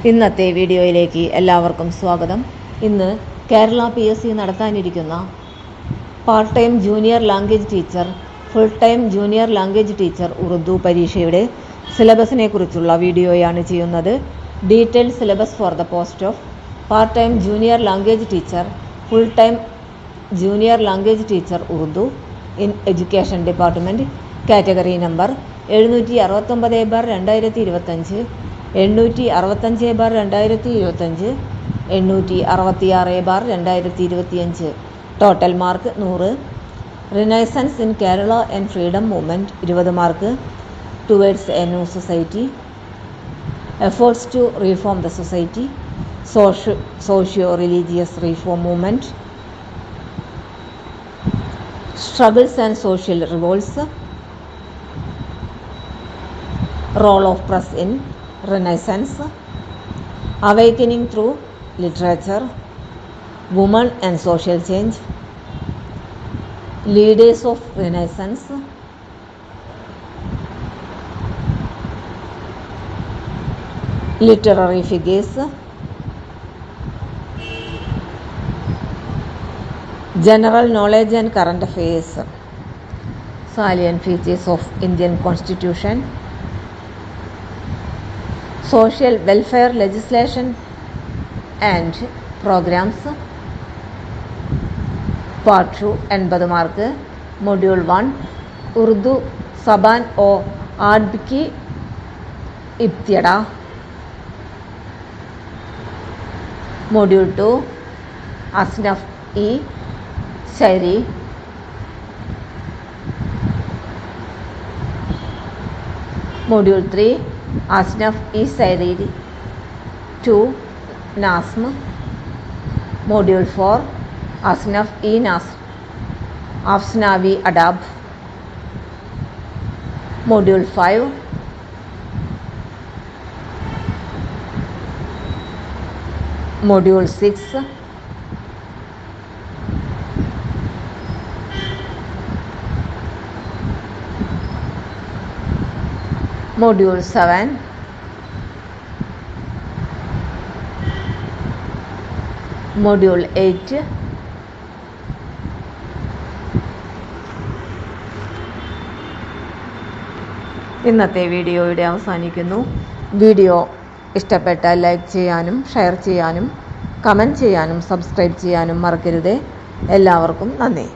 ഇന്നത്തെ വീഡിയോയിലേക്ക് എല്ലാവർക്കും സ്വാഗതം. ഇന്ന് കേരള PSC നടത്താനിരിക്കുന്ന part time junior language teacher, full time junior language teacher Urdu പരീക്ഷയുടെ സിലബസിനെ കുറിച്ചുള്ള വീഡിയോയാണ് ചെയ്യുന്നത്. Detailed syllabus for the post of part time junior language teacher, full time junior language teacher Urdu in education department. Category number 769/2025, 865/2025, 866/2025. Total mark 100. Renaissance in Kerala and freedom movement 20 mark. Towards a new society, efforts to reform the society, socio religious reform movement, struggles and social revolts, role of press in Renaissance, awakening through literature, women and social change, leaders of Renaissance, literary figures, general knowledge and current affairs, salient features of Indian Constitution, social welfare legislation and programs. Part 2 80 mark. Module 1 Urdu സബാൻ ഓ ആഡ്ബ് की इब्तिदा. Module 2 അസ്നഫ് ഇ ശൈരി. Module 3 Asnaf E Sairi 2 Nasm. Module 4 Asnaf E Nasm Afsnavi Adab. Module 5 Module 6 Module 7 Module 8 ഇന്നത്തെ video ഇവിടെ അവസാനിക്കുന്നു. വീഡിയോ ഇഷ്ടപ്പെട്ടാൽ ലൈക്ക് ചെയ്യാനും ഷെയർ ചെയ്യാനും കമൻറ്റ് ചെയ്യാനും സബ്സ്ക്രൈബ് ചെയ്യാനും മറക്കരുത്. എല്ലാവർക്കും നന്ദി.